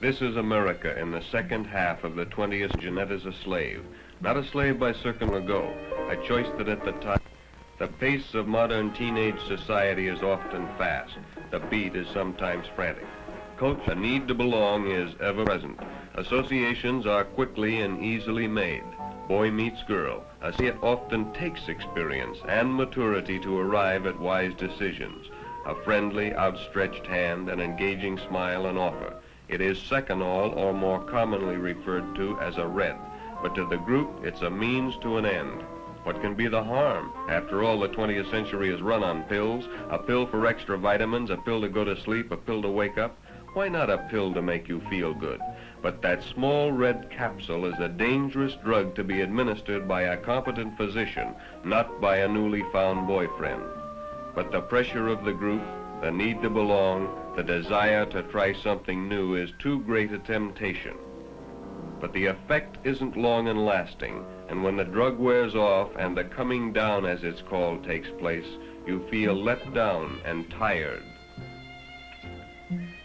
This is America in the second half of the 20th. Jeanette is a slave, not a slave by circa ago, a choice that at the time. The pace of modern teenage society is often fast. The beat is sometimes frantic. Culture, the need to belong, is ever present. Associations are quickly and easily made. Boy meets girl. It often takes experience and maturity to arrive at wise decisions. A friendly, outstretched hand, an engaging smile and offer. It is seconal, or more commonly referred to as a red. But to the group, it's a means to an end. What can be the harm? After all, the 20th century is run on pills. A pill for extra vitamins, a pill to go to sleep, a pill to wake up. Why not a pill to make you feel good? But that small red capsule is a dangerous drug to be administered by a competent physician, not by a newly found boyfriend. But the pressure of the group, the need to belong, the desire to try something new is too great a temptation. But the effect isn't long and lasting, and when the drug wears off and the coming down, as it's called, takes place, you feel let down and tired.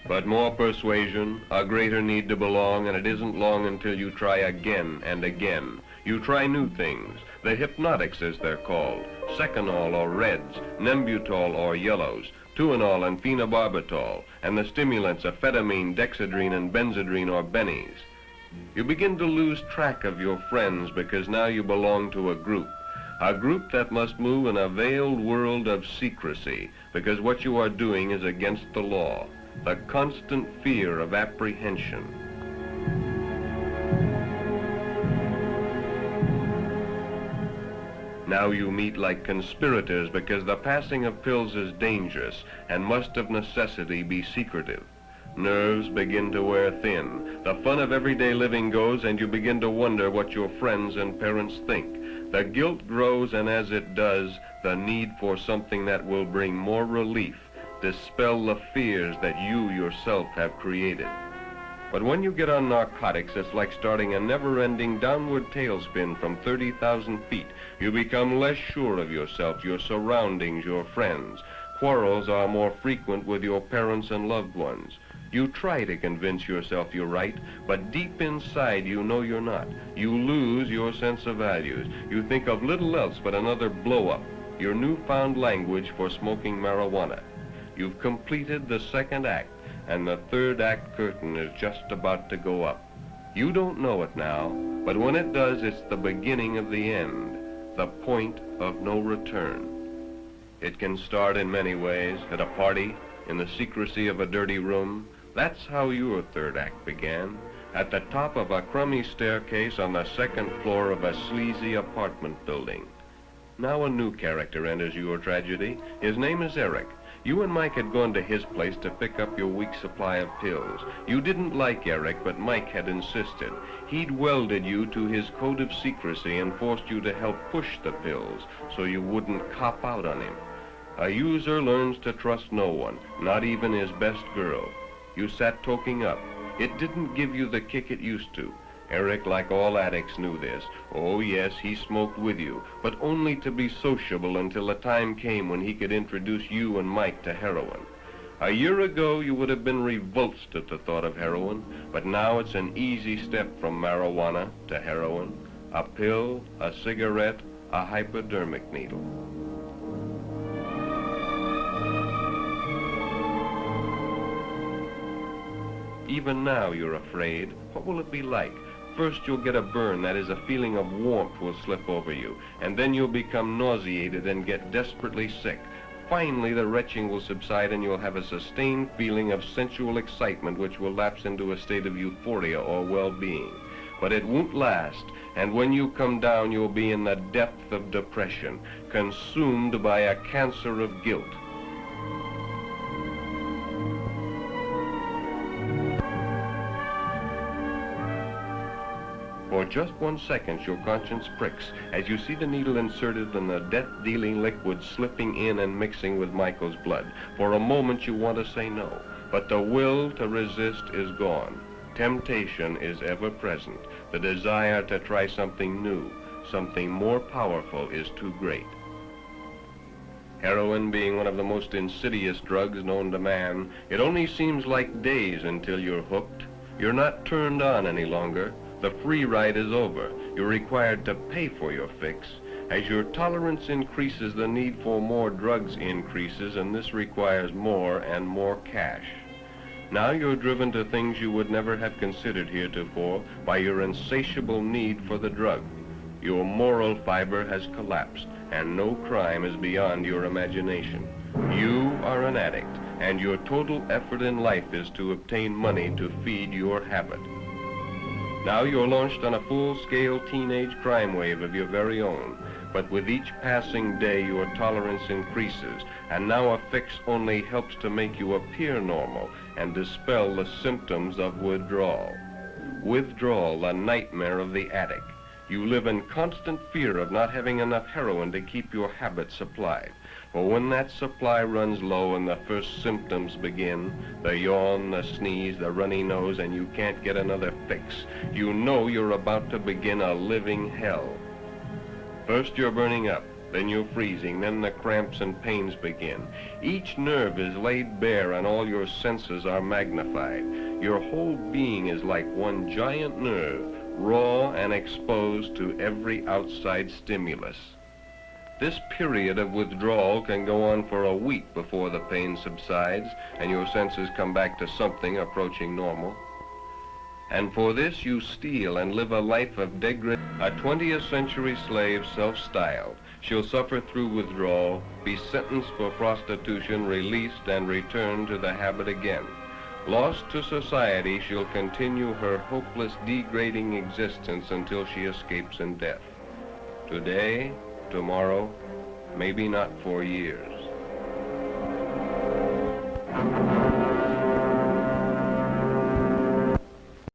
But more persuasion, a greater need to belong, and it isn't long until you try again and again. You try new things, the hypnotics as they're called, seconal or reds, nembutol or yellows, tuinol and phenobarbital, and the stimulants amphetamine, dexedrine, and benzedrine or bennies. You begin to lose track of your friends because now you belong to a group that must move in a veiled world of secrecy because what you are doing is against the law. The constant fear of apprehension. Now you meet like conspirators because the passing of pills is dangerous and must of necessity be secretive. Nerves begin to wear thin. The fun of everyday living goes, and you begin to wonder what your friends and parents think. The guilt grows, and as it does, the need for something that will bring more relief, dispel the fears that you yourself have created. But when you get on narcotics, it's like starting a never-ending downward tailspin from 30,000 feet. You become less sure of yourself, your surroundings, your friends. Quarrels are more frequent with your parents and loved ones. You try to convince yourself you're right, but deep inside you know you're not. You lose your sense of values. You think of little else but another blow-up, your newfound language for smoking marijuana. You've completed the second act, and the third act curtain is just about to go up. You don't know it now, but when it does, it's the beginning of the end, the point of no return. It can start in many ways, at a party, in the secrecy of a dirty room. That's how your third act began, at the top of a crummy staircase on the second floor of a sleazy apartment building. Now a new character enters your tragedy. His name is Eric. You and Mike had gone to his place to pick up your week's supply of pills. You didn't like Eric, but Mike had insisted. He'd welded you to his code of secrecy and forced you to help push the pills so you wouldn't cop out on him. A user learns to trust no one, not even his best girl. You sat toking up. It didn't give you the kick it used to. Eric, like all addicts, knew this. Oh yes, he smoked with you, but only to be sociable until the time came when he could introduce you and Mike to heroin. A year ago, you would have been revulsed at the thought of heroin, but now it's an easy step from marijuana to heroin. A pill, a cigarette, a hypodermic needle. Even now you're afraid. What will it be like? First you'll get a burn, that is, a feeling of warmth will slip over you, and then you'll become nauseated and get desperately sick. Finally the retching will subside and you'll have a sustained feeling of sensual excitement which will lapse into a state of euphoria or well-being. But it won't last, and when you come down you'll be in the depth of depression, consumed by a cancer of guilt. For just 1 second, your conscience pricks as you see the needle inserted and the death-dealing liquid slipping in and mixing with Michael's blood. For a moment, you want to say no, but the will to resist is gone. Temptation is ever present. The desire to try something new, something more powerful, is too great. Heroin being one of the most insidious drugs known to man, it only seems like days until you're hooked. You're not turned on any longer. The free ride is over. You're required to pay for your fix. As your tolerance increases, the need for more drugs increases, and this requires more and more cash. Now you're driven to things you would never have considered heretofore by your insatiable need for the drug. Your moral fiber has collapsed, and no crime is beyond your imagination. You are an addict, and your total effort in life is to obtain money to feed your habit. Now you're launched on a full-scale teenage crime wave of your very own, but with each passing day your tolerance increases, and now a fix only helps to make you appear normal and dispel the symptoms of withdrawal. Withdrawal, the nightmare of the addict. You live in constant fear of not having enough heroin to keep your habit supplied. For when that supply runs low and the first symptoms begin, the yawn, the sneeze, the runny nose, and you can't get another fix, you know you're about to begin a living hell. First you're burning up, then you're freezing, then the cramps and pains begin. Each nerve is laid bare and all your senses are magnified. Your whole being is like one giant nerve, raw and exposed to every outside stimulus. This period of withdrawal can go on for a week before the pain subsides and your senses come back to something approaching normal. And for this you steal and live a life of degradation. A 20th century slave, self-styled. She'll suffer through withdrawal, be sentenced for prostitution, released, and return to the habit again. Lost to society, she'll continue her hopeless, degrading existence until she escapes in death. Today, tomorrow, maybe not for years.